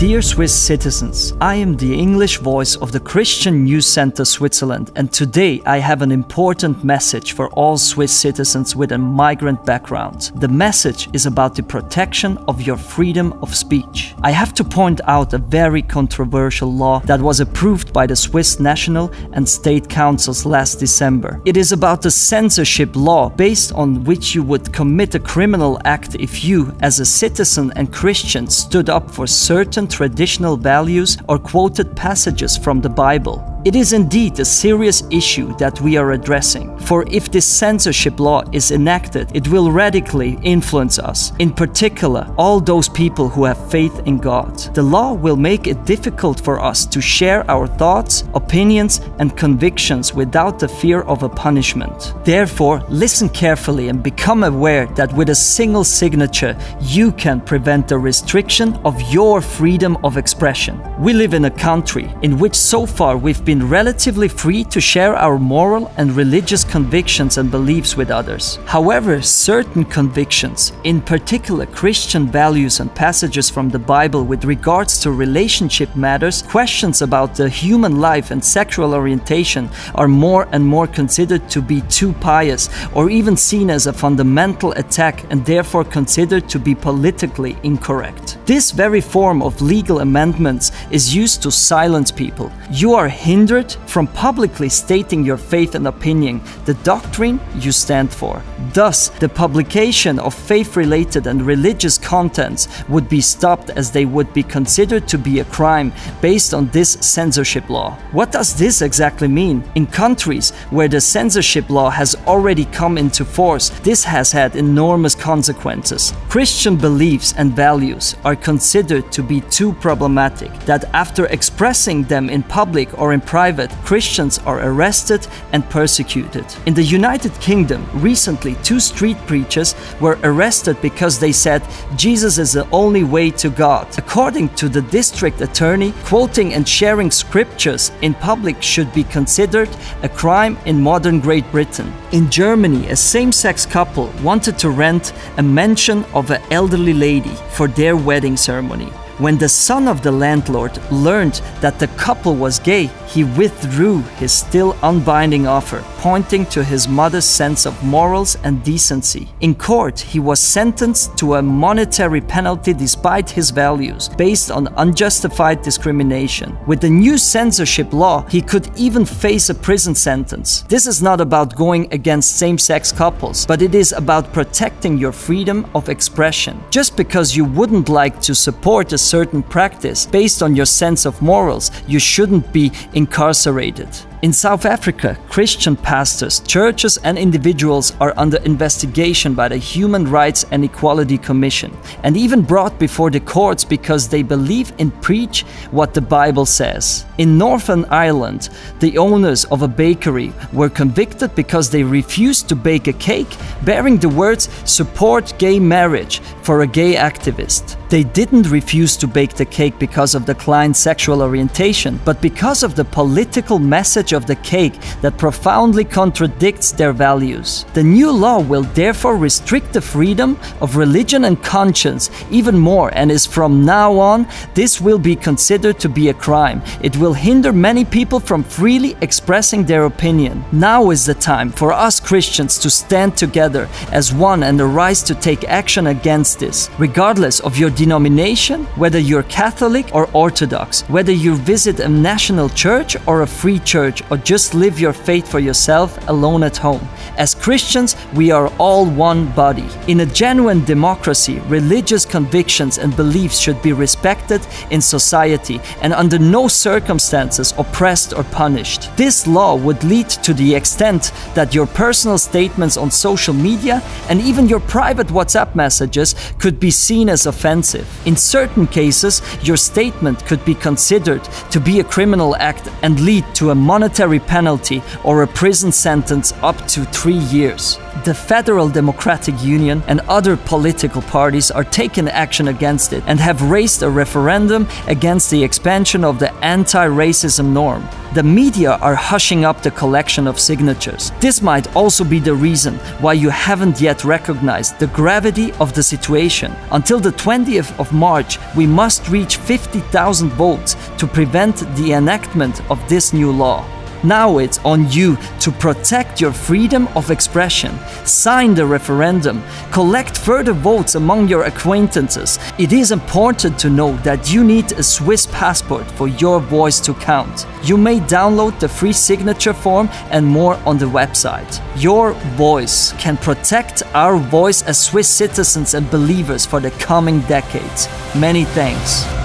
Dear Swiss citizens, I am the English voice of the Christian News Center Switzerland, and today I have an important message for all Swiss citizens with a migrant background. The message is about the protection of your freedom of speech. I have to point out a very controversial law that was approved by the Swiss National and State Councils last December. It is about the censorship law, based on which you would commit a criminal act if you, as a citizen and Christian, stood up for certain traditional values or quoted passages from the Bible. It is indeed a serious issue that we are addressing, for if this censorship law is enacted, it will radically influence us, in particular all those people who have faith in God. The law will make it difficult for us to share our thoughts, opinions and convictions without the fear of a punishment. Therefore, listen carefully and become aware that with a single signature, you can prevent the restriction of your freedom of expression. We live in a country in which so far we've been relatively free to share our moral and religious convictions and beliefs with others. However, certain convictions, in particular Christian values and passages from the Bible with regards to relationship matters, questions about the human life and sexual orientation, are more and more considered to be too pious or even seen as a fundamental attack and therefore considered to be politically incorrect. This very form of legal amendments is used to silence people. You are hindered from publicly stating your faith and opinion, the doctrine you stand for. Thus, the publication of faith-related and religious contents would be stopped, as they would be considered to be a crime based on this censorship law. What does this exactly mean? In countries where the censorship law has already come into force, this has had enormous consequences. Christian beliefs and values are considered to be too problematic that after expressing them in public or in private, Christians are arrested and persecuted. In the United Kingdom, recently 2 street preachers were arrested because they said Jesus is the only way to God. According to the district attorney, quoting and sharing scriptures in public should be considered a crime in modern Great Britain. In Germany, a same-sex couple wanted to rent a mansion of an elderly lady for their wedding ceremony. When the son of the landlord learned that the couple was gay, he withdrew his still unbinding offer, pointing to his mother's sense of morals and decency. In court, he was sentenced to a monetary penalty despite his values, based on unjustified discrimination. With the new censorship law, he could even face a prison sentence. This is not about going against same-sex couples, but it is about protecting your freedom of expression. Just because you wouldn't like to support a certain practice based on your sense of morals, you shouldn't be incarcerated. In South Africa, Christian pastors, churches and individuals are under investigation by the Human Rights and Equality Commission and even brought before the courts because they believe and preach what the Bible says. In Northern Ireland, the owners of a bakery were convicted because they refused to bake a cake bearing the words "support gay marriage" for a gay activist. They didn't refuse to bake the cake because of the client's sexual orientation, but because of the political message of the cake that profoundly contradicts their values. The new law will therefore restrict the freedom of religion and conscience even more, and is from now on, this will be considered to be a crime. It will hinder many people from freely expressing their opinion. Now is the time for us Christians to stand together as one and arise to take action against this, regardless of your denomination, whether you're Catholic or Orthodox, whether you visit a national church or a free church, or just live your faith for yourself alone at home. As Christians, we are all one body. In a genuine democracy, religious convictions and beliefs should be respected in society and under no circumstances oppressed or punished. This law would lead to the extent that your personal statements on social media and even your private WhatsApp messages could be seen as offensive. In certain cases, your statement could be considered to be a criminal act and lead to a monetary penalty or a prison sentence up to 3 years. The Federal Democratic Union and other political parties are taking action against it and have raised a referendum against the expansion of the anti-racism norm. The media are hushing up the collection of signatures. This might also be the reason why you haven't yet recognized the gravity of the situation. Until the 20th of March, we must reach 50,000 votes to prevent the enactment of this new law. Now it's on you to protect your freedom of expression. Sign the referendum. Collect further votes among your acquaintances. It is important to know that you need a Swiss passport for your voice to count. You may download the free signature form and more on the website. Your voice can protect our voice as Swiss citizens and believers for the coming decades. Many thanks.